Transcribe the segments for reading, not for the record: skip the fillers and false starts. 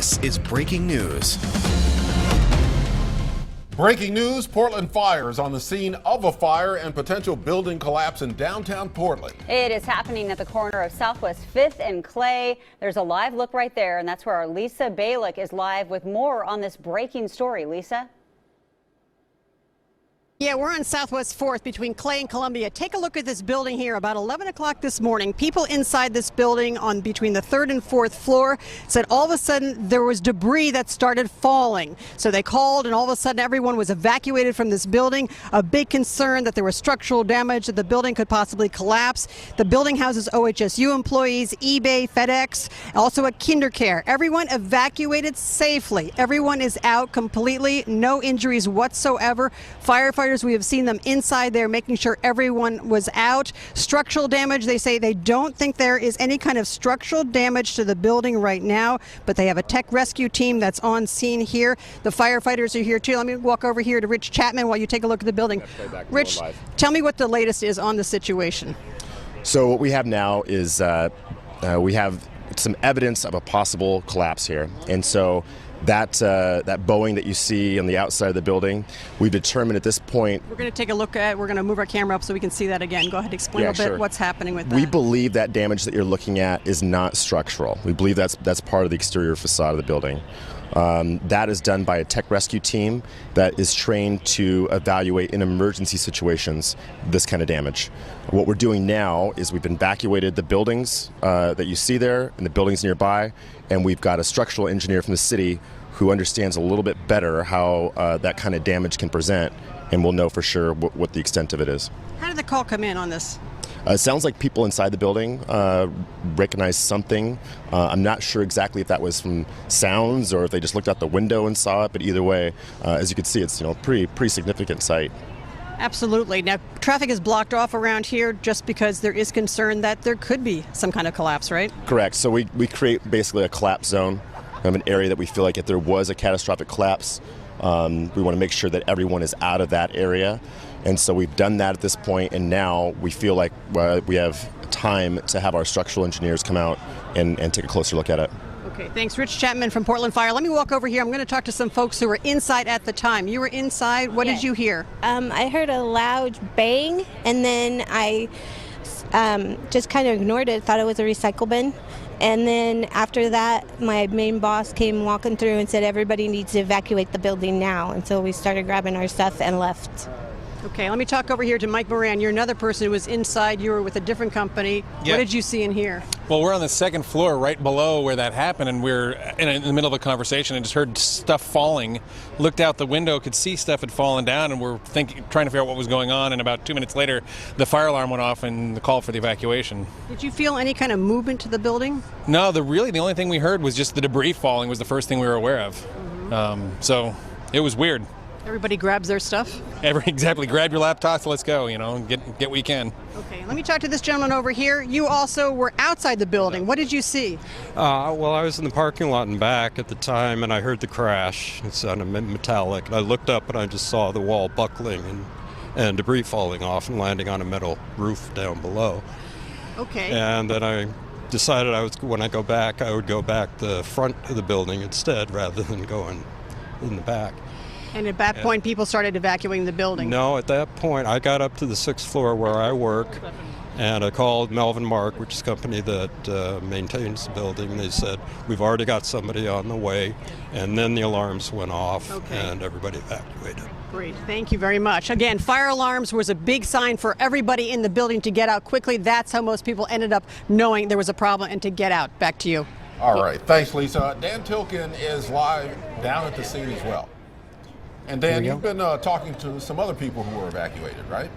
This is breaking news. Breaking news, Portland fire is on the scene of a fire and potential building collapse in downtown Portland. It is happening at the corner of Southwest 5th and Clay. There's a live look right there, and that's where our Lisa Balick is live with more on this breaking story. Lisa? Yeah, we're on Southwest 4th between Clay and Columbia. Take a look at this building here. About 11 o'clock this morning, people inside this building on between the 3rd and 4th floor said all of a sudden there was debris that started falling. So they called, and all of a sudden everyone was evacuated from this building. A big concern that there was structural damage, that the building could possibly collapse. The building houses OHSU employees, eBay, FedEx, also a KinderCare. Everyone evacuated safely. Everyone is out completely, no injuries whatsoever. Firefighters, we have seen them inside there making sure everyone was out. Structural damage, they say they don't think there is any kind of structural damage to the building right now, but they have a tech rescue team that's on scene here. The firefighters are here too. Let me walk over here to Rich Chapman while you take a look at the building. Rich, tell me what the latest is on the situation. So what we have now is we have some evidence of a possible collapse here, and so that Boeing that you see on the outside of the building, we've determined at this point. We're going to take a look at, we're going to move our camera up so we can see that again. Go ahead, explain a bit what's happening with that. We believe that damage that you're looking at is not structural. We believe that's part of the exterior facade of the building. That is done by a tech rescue team that is trained to evaluate in emergency situations this kind of damage. What we're doing now is we've evacuated the buildings that you see there and the buildings nearby, and we've got a structural engineer from the city who understands a little bit better how that kind of damage can present, and we'll know for sure what the extent of it is. How did the call come in on this? It sounds like people inside the building recognized something. I'm not sure exactly if that was from sounds or if they just looked out the window and saw it, but either way, as you can see, it's pretty significant site. Absolutely. Now, traffic is blocked off around here just because there is concern that there could be some kind of collapse, right? Correct. So we create basically a collapse zone, an area that we feel like if there was a catastrophic collapse, we want to make sure that everyone is out of that area. And so we've done that at this point, and now we feel like we have time to have our structural engineers come out and take a closer look at it. Okay, thanks. Rich Chapman from Portland Fire. Let me walk over here. I'm going to talk to some folks who were inside at the time. You were inside. What did you hear? I heard a loud bang, and then I just kind of ignored it, thought it was a recycle bin. And then after that, my main boss came walking through and said, everybody needs to evacuate the building now. And so we started grabbing our stuff and left. Okay, let me talk over here to Mike Moran. You're another person who was inside. You were with a different company. Yeah. What did you see and hear? Well, we're on the second floor right below where that happened, and we're in the middle of a conversation and just heard stuff falling. Looked out the window, could see stuff had fallen down, and we're trying to figure out what was going on. And about 2 minutes later, the fire alarm went off and the call for the evacuation. Did you feel any kind of movement to the building? No, the only thing we heard was just the debris falling was the first thing we were aware of. So it was weird. Everybody grabs their stuff? Exactly. Grab your laptops, let's go, and get what you can. Okay, let me talk to this gentleman over here. You also were outside the building. What did you see? Well, I was in the parking lot and back at the time, and I heard the crash. It sounded metallic. And I looked up, and I just saw the wall buckling and debris falling off and landing on a metal roof down below. Okay. And then I decided when I go back, I would go back the front of the building instead rather than going in the back. And at that point, people started evacuating the building? No, at that point, I got up to the 6th floor where I work, and I called Melvin Mark, which is a company that maintains the building, and they said, we've already got somebody on the way. And then the alarms went off, and everybody evacuated. Great. Thank you very much. Again, fire alarms was a big sign for everybody in the building to get out quickly. That's how most people ended up knowing there was a problem and to get out. Back to you. All right. Thanks, Lisa. Dan Tilkin is live down at the scene as well. And Dan, you've been talking to some other people who were evacuated, right?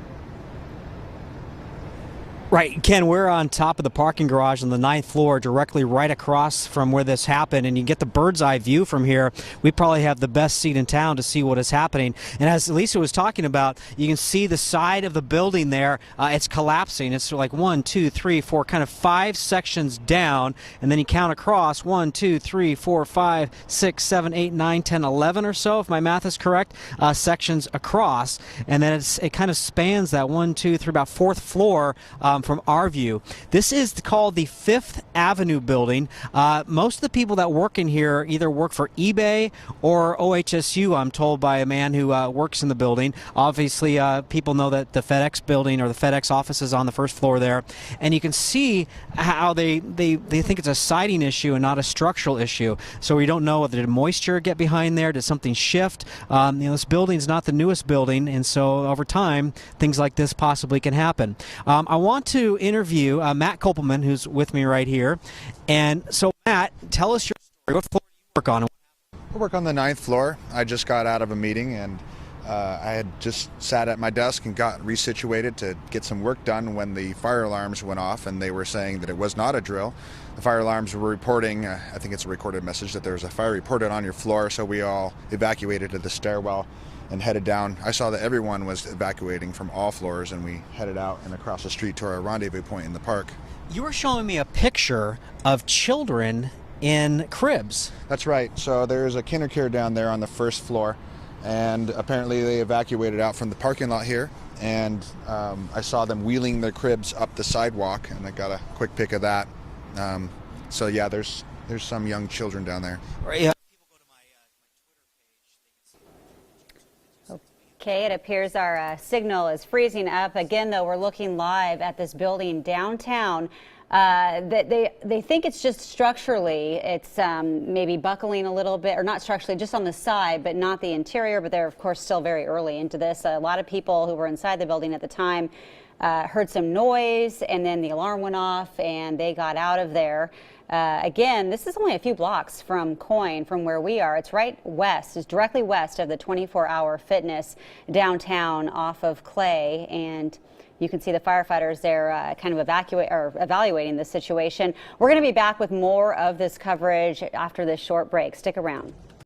Right, Ken, we're on top of the parking garage on the 9th floor, directly right across from where this happened, and you get the bird's eye view from here. We probably have the best seat in town to see what is happening. And as Lisa was talking about, you can see the side of the building there. It's collapsing. It's like 1, 2, 3, 4, kind of 5 sections down, and then you count across 1, 2, 3, 4, 5, 6, 7, 8, 9, 10, 11 or so, if my math is correct, sections across. And then it kind of spans that 1, 2, 3, about 4th floor from our view. This is called the Fifth Avenue building. Most of the people that work in here either work for eBay or OHSU, I'm told by a man who works in the building. Obviously, people know that the FedEx building or the FedEx office is on the first floor there. And you can see how they think it's a siding issue and not a structural issue. So we don't know whether did moisture get behind there, did something shift. This building's not the newest building, and so over time, things like this possibly can happen. I want to interview Matt Kopelman, who's with me right here. And so, Matt, tell us your story. What floor do you work on? I work on the 9th floor. I just got out of a meeting, and I had just sat at my desk and got resituated to get some work done when the fire alarms went off, and they were saying that it was not a drill. The fire alarms were reporting, I think it's a recorded message, that there was a fire reported on your floor, so we all evacuated to the stairwell and headed down. I saw that everyone was evacuating from all floors, and we headed out and across the street to our rendezvous point in the park. You were showing me a picture of children in cribs. That's right. So there's a KinderCare down there on the first floor, and apparently they evacuated out from the parking lot here, and I saw them wheeling their cribs up the sidewalk, and I got a quick pic of that. So yeah, there's some young children down there. Yeah. Okay, it appears our signal is freezing up. Again, though, we're looking live at this building downtown. They think it's just structurally, it's maybe buckling a little bit, or not structurally, just on the side, but not the interior. But they're, of course, still very early into this. A lot of people who were inside the building at the time heard some noise, and then the alarm went off, and they got out of there. Again, this is only a few blocks from Coyne, from where we are. It's right west, it's directly west of the 24-hour fitness downtown off of Clay, and you can see the firefighters there kind of evaluating the situation. We're going to be back with more of this coverage after this short break. Stick around.